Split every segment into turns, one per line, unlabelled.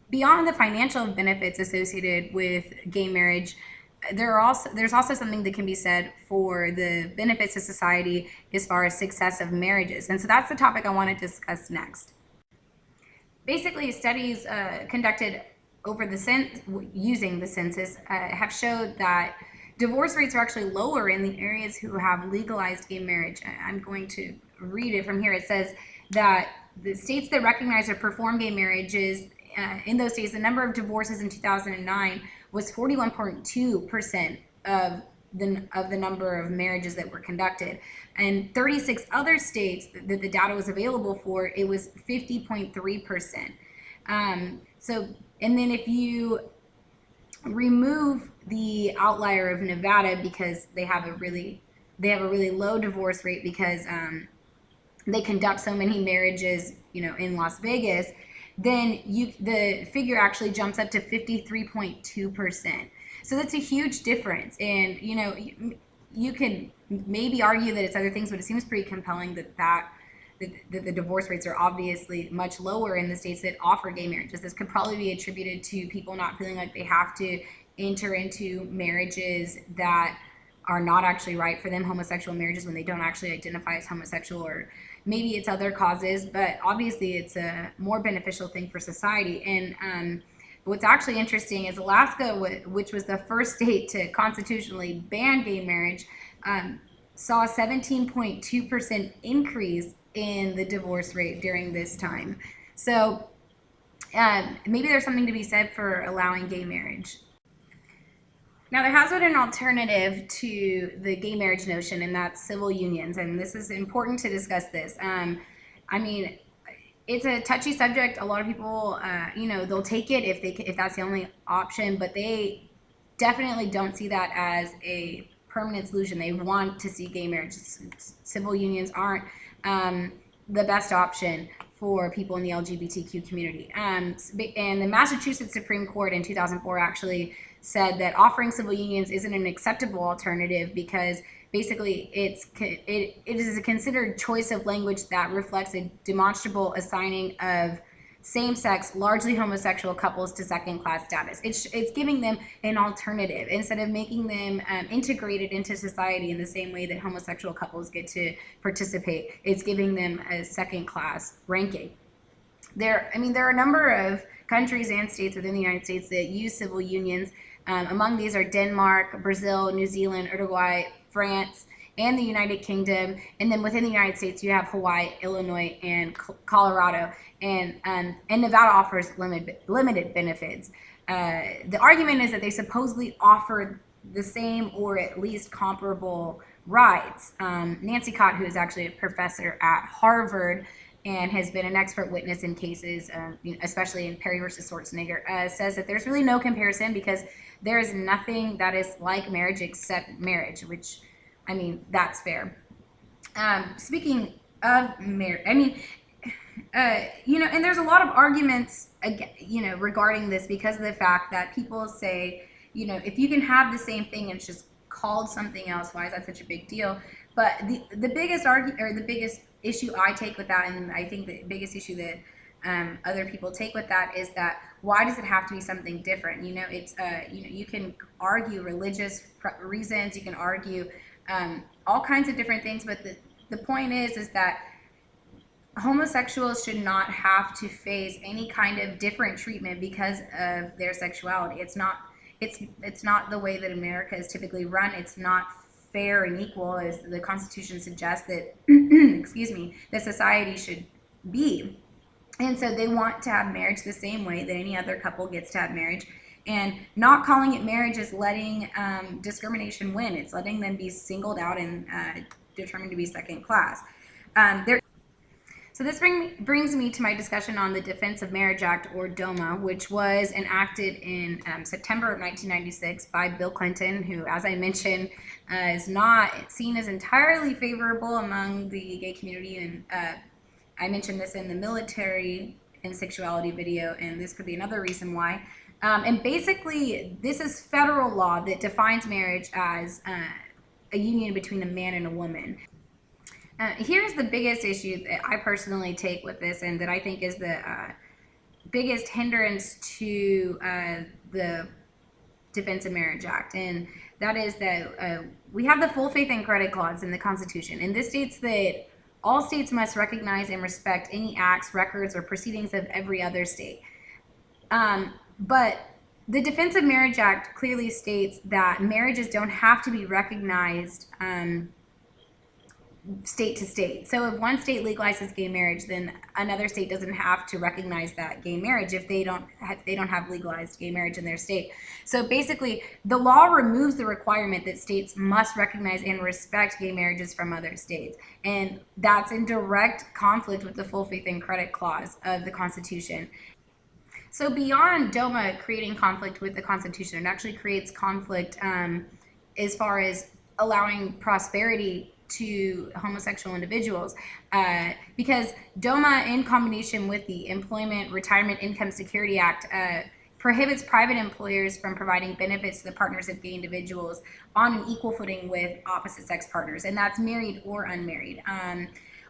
beyond the financial benefits associated with gay marriage, there's also something that can be said for the benefits to society as far as success of marriages. And so that's the topic I want to discuss next. Basically, studies conducted over using the census have showed that divorce rates are actually lower in the areas who have legalized gay marriage. I'm going to read it from here. It says that the states that recognize or perform gay marriages, in those states, the number of divorces in 2009 was 41.2% of the number of marriages that were conducted. And 36 other states that the data was available for, it was 50.3%. So, and then if you remove the outlier of Nevada, because they have a really low divorce rate because they conduct so many marriages, in Las Vegas, then the figure actually jumps up to 53.2%. So that's a huge difference. And you can maybe argue that it's other things, but it seems pretty compelling that the divorce rates are obviously much lower in the states that offer gay marriages. This could probably be attributed to people not feeling like they have to enter into marriages that are not actually right for them, homosexual marriages, when they don't actually identify as homosexual, or maybe it's other causes, but obviously it's a more beneficial thing for society. And what's actually interesting is Alaska, which was the first state to constitutionally ban gay marriage, saw a 17.2% increase in the divorce rate during this time. So maybe there's something to be said for allowing gay marriage. Now, there has been an alternative to the gay marriage notion, and that's civil unions. And this is important to discuss this. I mean, it's a touchy subject. A lot of people, they'll take it if that's the only option, but they definitely don't see that as a permanent solution. They want to see gay marriage. Civil unions aren't the best option for people in the LGBTQ community. And the Massachusetts Supreme Court in 2004 actually said that offering civil unions isn't an acceptable alternative because basically it is a considered choice of language that reflects a demonstrable assigning of same-sex, largely homosexual couples to second-class status. It's giving them an alternative instead of making them integrated into society in the same way that homosexual couples get to participate. It's giving them a second-class ranking. There are a number of countries and states within the United States that use civil unions. Among these are Denmark, Brazil, New Zealand, Uruguay, France, and the United Kingdom. And then within the United States, you have Hawaii, Illinois, and Colorado. And Nevada offers limited benefits. The argument is that they supposedly offer the same or at least comparable rights. Nancy Cott, who is actually a professor at Harvard and has been an expert witness in cases, especially in Perry versus Schwarzenegger, says that there's really no comparison because there is nothing that is like marriage except marriage, which, that's fair. Speaking of marriage, and there's a lot of arguments, regarding this because of the fact that people say, if you can have the same thing and it's just called something else, why is that such a big deal? But the biggest the biggest issue I take with that, and I think the biggest issue that other people take with that, is that why does it have to be something different? It's you can argue religious reasons, you can argue all kinds of different things, but the point is that homosexuals should not have to face any kind of different treatment because of their sexuality. It's not the way that America is typically run. It's not fair and equal as the Constitution suggests that that society should be. And so they want to have marriage the same way that any other couple gets to have marriage. And not calling it marriage is letting discrimination win. It's letting them be singled out and determined to be second class. So this brings me to my discussion on the Defense of Marriage Act, or DOMA, which was enacted in September of 1996 by Bill Clinton, who, as I mentioned, is not seen as entirely favorable among the gay community. And I mentioned this in the military and sexuality video, and this could be another reason why. And basically, this is federal law that defines marriage as a union between a man and a woman. Here's the biggest issue that I personally take with this, and that I think is biggest hindrance to the Defense of Marriage Act, and that is that we have the full faith and credit clause in the Constitution, and this states that all states must recognize and respect any acts, records, or proceedings of every other state. But the Defense of Marriage Act clearly states that marriages don't have to be recognized state to state. So if one state legalizes gay marriage, then another state doesn't have to recognize that gay marriage if they don't have legalized gay marriage in their state. So basically, the law removes the requirement that states must recognize and respect gay marriages from other states, and that's in direct conflict with the full faith and credit clause of the Constitution. So beyond DOMA creating conflict with the Constitution, it actually creates conflict as far as allowing prosperity to homosexual individuals, because DOMA, in combination with the Employment Retirement Income Security Act, prohibits private employers from providing benefits to the partners of gay individuals on an equal footing with opposite sex partners, and that's married or unmarried.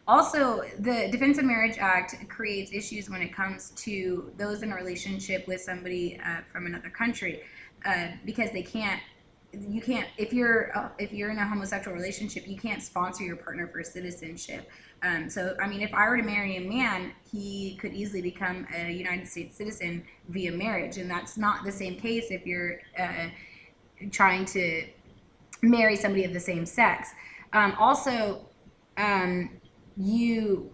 Also, the Defense of Marriage Act creates issues when it comes to those in a relationship with somebody from another country, because you can't, if you're in a homosexual relationship, you can't sponsor your partner for citizenship. So I mean, if I were to marry a man, he could easily become a United States citizen via marriage, and that's not the same case if you're trying to marry somebody of the same sex. Also, you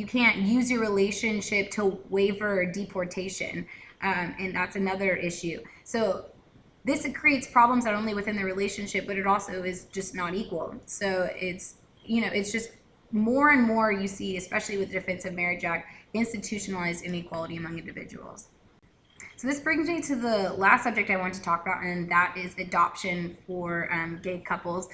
can't use your relationship to waiver deportation, and that's another issue. So this creates problems not only within the relationship, but it also is just not equal. So it's just more and more you see, especially with the Defense of Marriage Act, institutionalized inequality among individuals. So this brings me to the last subject I want to talk about, and that is adoption for gay couples.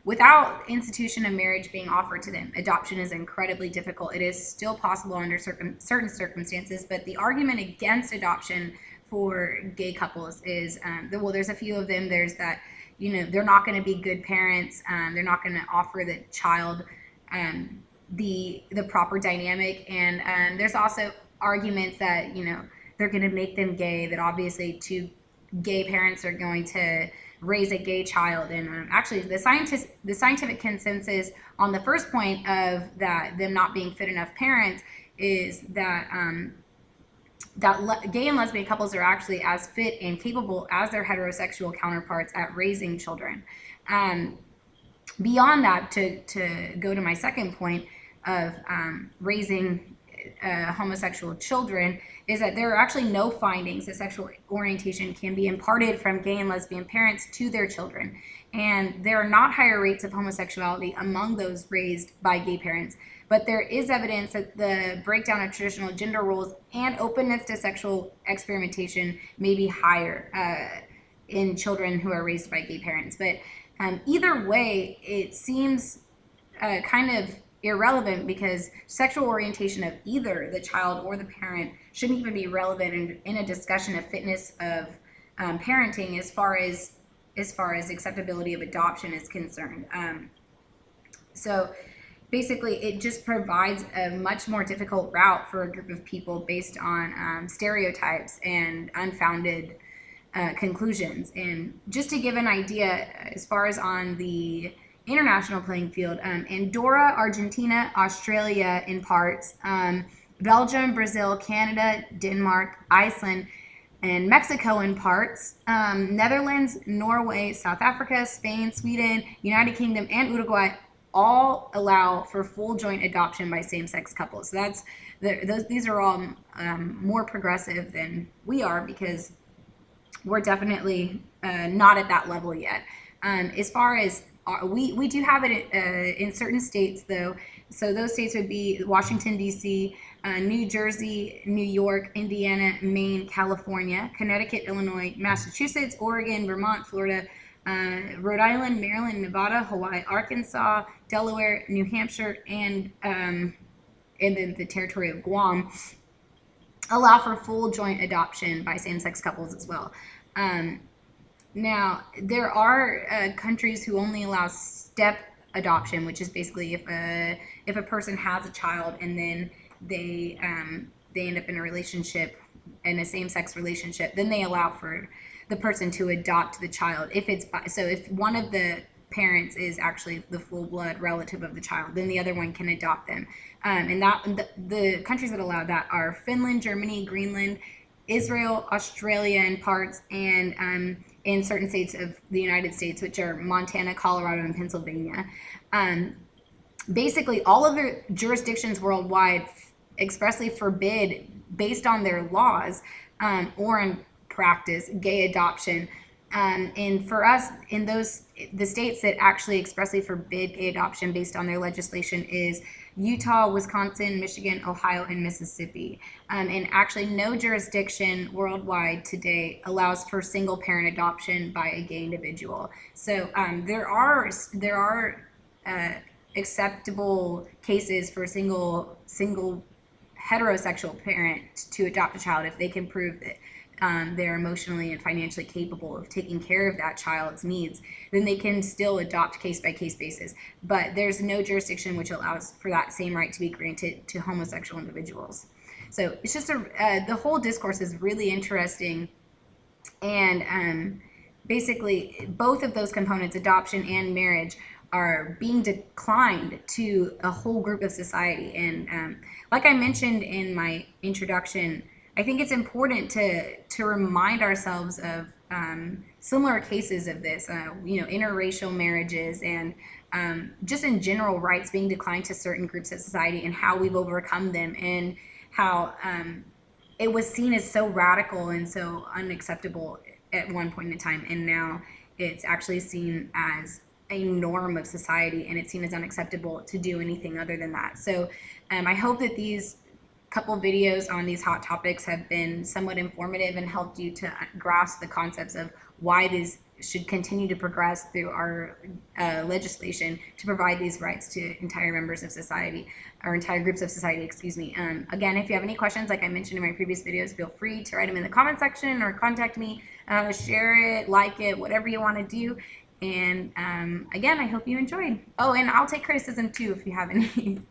Without institution of marriage being offered to them, adoption is incredibly difficult. It is still possible under certain circumstances, but the argument against adoption for gay couples is, well, there's a few of them. There's that, they're not going to be good parents. They're not going to offer the child the proper dynamic, and there's also arguments that they're going to make them gay, that obviously two gay parents are going to raise a gay child. And actually the scientific consensus on the first point of that them not being fit enough parents is that gay and lesbian couples are actually as fit and capable as their heterosexual counterparts at raising children. Beyond that, to go to my second point of raising homosexual children, is that there are actually no findings that sexual orientation can be imparted from gay and lesbian parents to their children. And there are not higher rates of homosexuality among those raised by gay parents. But there is evidence that the breakdown of traditional gender roles and openness to sexual experimentation may be higher in children who are raised by gay parents. But either way, it seems kind of irrelevant, because sexual orientation of either the child or the parent shouldn't even be relevant in a discussion of fitness of parenting as far as acceptability of adoption is concerned. So basically, it just provides a much more difficult route for a group of people based on stereotypes and unfounded conclusions. And just to give an idea, as far as on the international playing field, Andorra, Argentina, Australia in parts, Belgium, Brazil, Canada, Denmark, Iceland, and Mexico in parts, Netherlands, Norway, South Africa, Spain, Sweden, United Kingdom, and Uruguay all allow for full joint adoption by same-sex couples. So these are all more progressive than we are, because we're definitely not at that level yet. As far as we do have it in certain states, though. So those states would be Washington, D.C., New Jersey, New York, Indiana, Maine, California, Connecticut, Illinois, Massachusetts, Oregon, Vermont, Florida, Rhode Island, Maryland, Nevada, Hawaii, Arkansas, Delaware, New Hampshire, and then the territory of Guam allow for full joint adoption by same-sex couples as well. Now, there are countries who only allow step adoption, which is basically if a person has a child and then they they end up in a relationship, in a same-sex relationship, then they allow for the person to adopt the child. If one of the parents is actually the full-blood relative of the child, then the other one can adopt them. And the countries that allow that are Finland, Germany, Greenland, Israel, Australia in parts, and in certain states of the United States, which are Montana, Colorado, and Pennsylvania. Basically, all of the jurisdictions worldwide expressly forbid, based on their laws or in practice, gay adoption. And for us, in the states that actually expressly forbid gay adoption based on their legislation is Utah, Wisconsin, Michigan, Ohio, and Mississippi. And actually, no jurisdiction worldwide today allows for single parent adoption by a gay individual. So there are acceptable cases for single heterosexual parent to adopt a child if they can prove that they're emotionally and financially capable of taking care of that child's needs. Then they can still adopt case-by-case basis. But there's no jurisdiction which allows for that same right to be granted to homosexual individuals. So it's just the whole discourse is really interesting. And basically, both of those components, adoption and marriage, are being declined to a whole group of society. And like I mentioned in my introduction, I think it's important to remind ourselves of similar cases of this, interracial marriages, and just in general rights being declined to certain groups of society, and how we've overcome them, and how it was seen as so radical and so unacceptable at one point in time, and now it's actually seen as a norm of society, and it's seen as unacceptable to do anything other than that. So I hope that these couple videos on these hot topics have been somewhat informative and helped you to grasp the concepts of why these should continue to progress through our legislation to provide these rights to entire members of society, or entire groups of society, excuse me. Again, if you have any questions, like I mentioned in my previous videos, feel free to write them in the comment section or contact me, share it, like it, whatever you want to do. And again, I hope you enjoyed. Oh, and I'll take criticism too if you have any.